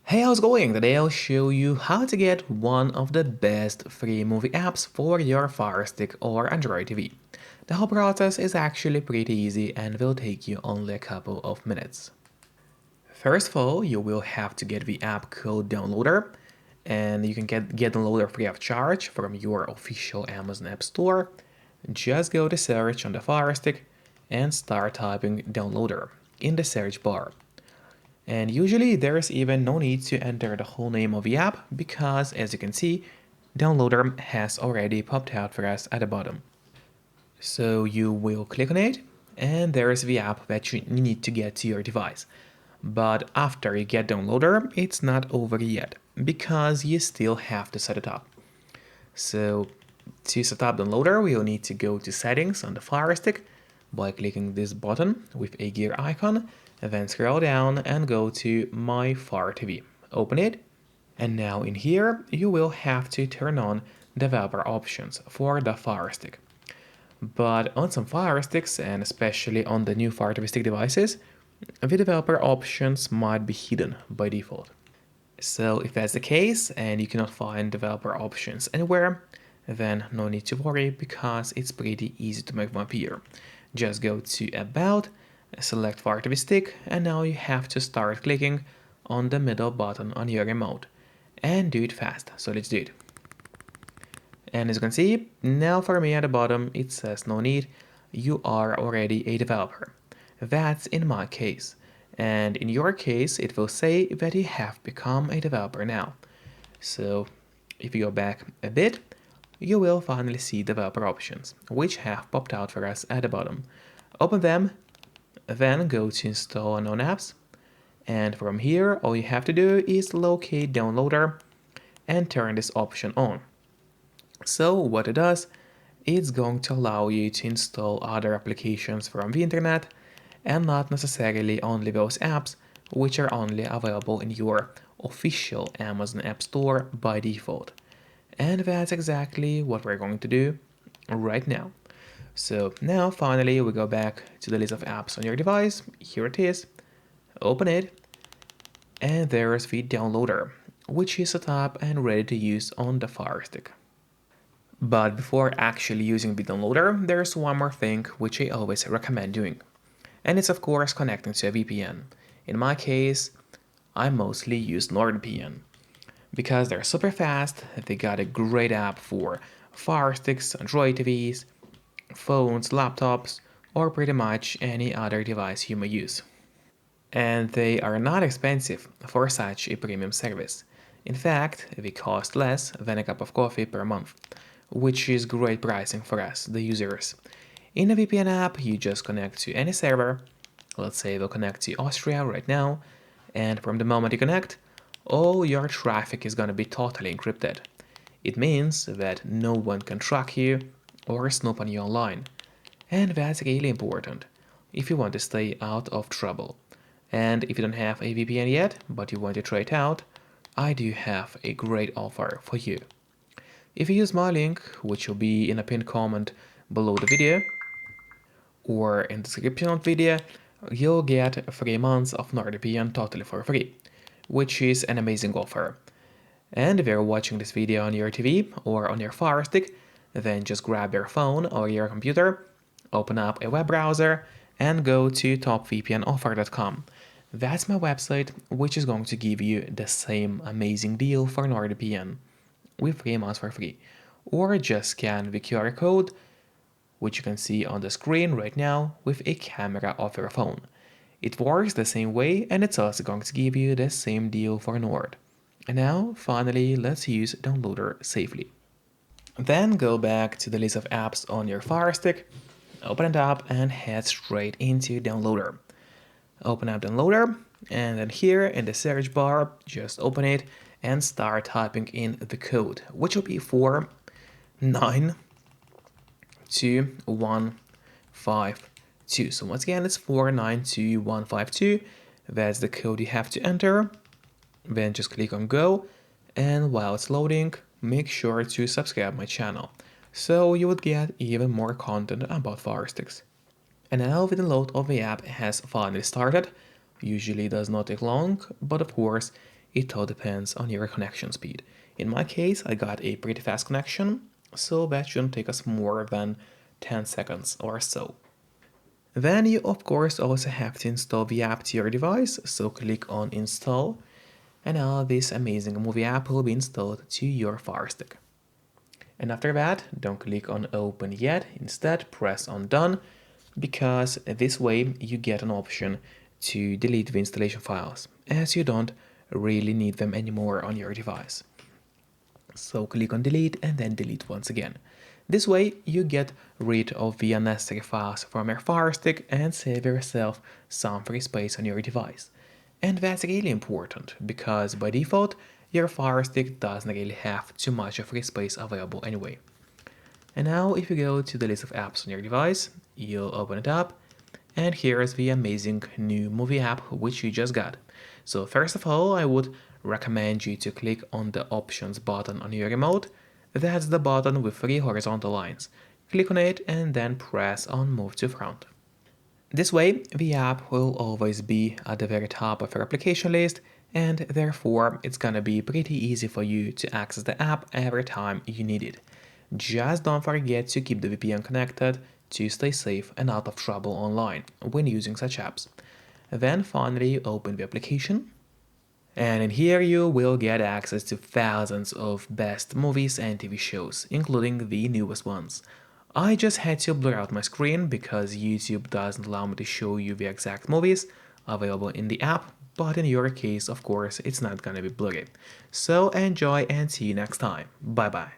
Hey, how's it going? Today I'll show you how to get one of the best free movie apps for your Firestick or Android TV. The whole process is actually pretty easy and will take you only a couple of minutes. First of all, you will have to get the app called Downloader, and you can get Downloader free of charge from your official Amazon App Store. Just go to search on the Firestick and start typing Downloader in the search bar. And usually there's even no need to enter the whole name of the app because, as you can see, Downloader has already popped out for us at the bottom. So you will click on it and there's the app that you need to get to your device. But after you get Downloader, it's not over yet because you still have to set it up. So to set up Downloader, we'll need to go to Settings on the Fire Stick by clicking this button with a gear icon, and then scroll down and go to My Fire TV. Open it, and now in here you will have to turn on developer options for the Fire Stick. But on some Fire Sticks, and especially on the new Fire TV Stick devices, the developer options might be hidden by default. So if that's the case and you cannot find developer options anywhere, then no need to worry because it's pretty easy to make them appear. Just go to About, select Fire TV Stick, and now you have to start clicking on the middle button on your remote. And do it fast, so let's do it. And as you can see, now for me at the bottom it says no need, you are already a developer. That's in my case. And in your case, it will say that you have become a developer now. So if you go back a bit, you will finally see developer options, which have popped out for us at the bottom. Open them, then go to install unknown apps. And from here, all you have to do is locate Downloader and turn this option on. So what it does, it's going to allow you to install other applications from the internet and not necessarily only those apps which are only available in your official Amazon App Store by default. And that's exactly what we're going to do right now. So now finally we go back to the list of apps on your device. Here it is. Open it. And there's the Downloader, which is set up and ready to use on the Fire Stick. But before actually using the Downloader, there's one more thing which I always recommend doing. And it's of course connecting to a VPN. In my case, I mostly use NordVPN because they're super fast, they got a great app for Fire Sticks, Android TVs, phones, laptops, or pretty much any other device you may use. And they are not expensive for such a premium service. In fact, they cost less than a cup of coffee per month, which is great pricing for us, the users. In a VPN app, you just connect to any server. Let's say we'll connect to Austria right now, and from the moment you connect, all your traffic is gonna be totally encrypted. It means that no one can track you or snoop on you online. And that's really important if you want to stay out of trouble. And if you don't have a VPN yet, but you want to try it out, I do have a great offer for you. If you use my link, which will be in a pinned comment below the video, or in the description of the video, you'll get 3 months of NordVPN totally for free, which is an amazing offer. And if you're watching this video on your TV or on your Fire Stick, then just grab your phone or your computer, open up a web browser, and go to topvpnoffer.com. That's my website, which is going to give you the same amazing deal for NordVPN with 3 months for free. Or just scan the QR code, which you can see on the screen right now with a camera of your phone. It works the same way and it's also going to give you the same deal for Nord. And now, finally, let's use Downloader safely. Then go back to the list of apps on your Fire Stick, open it up and head straight into Downloader. Open up Downloader, and then here in the search bar, just open it and start typing in the code, which will be 492152. So once again, it's 492152. That's the code you have to enter. Then just click on go, and while it's loading, make sure to subscribe my channel, so you would get even more content about Fire Sticks. And now the download of the app has finally started. Usually does not take long, but of course It all depends on your connection speed. In my case, I got a pretty fast connection, so that shouldn't take us more than 10 seconds or so. Then you of course also have to install the app to your device, so click on install, and now this amazing movie app will be installed to your Firestick. And after that, don't click on open yet, instead press on done, because this way you get an option to delete the installation files, as you don't really need them anymore on your device. So click on delete and then delete once again. This way you get rid of the unnecessary files from your Firestick and save yourself some free space on your device. And that's really important because by default your Firestick doesn't really have too much of free space available anyway. And now if you go to the list of apps on your device, you'll open it up, and here's the amazing new movie app which you just got. So first of all, I would recommend you to click on the options button on your remote. That's the button with 3 horizontal lines. Click on it and then press on move to front. This way, the app will always be at the very top of your application list, and therefore it's gonna be pretty easy for you to access the app every time you need it. Just don't forget to keep the VPN connected to stay safe and out of trouble online when using such apps. Then finally open the application, and in here you will get access to thousands of best movies and TV shows, including the newest ones. I just had to blur out my screen because YouTube doesn't allow me to show you the exact movies available in the app, but in your case, of course, it's not gonna be blurry. So enjoy and see you next time. Bye bye.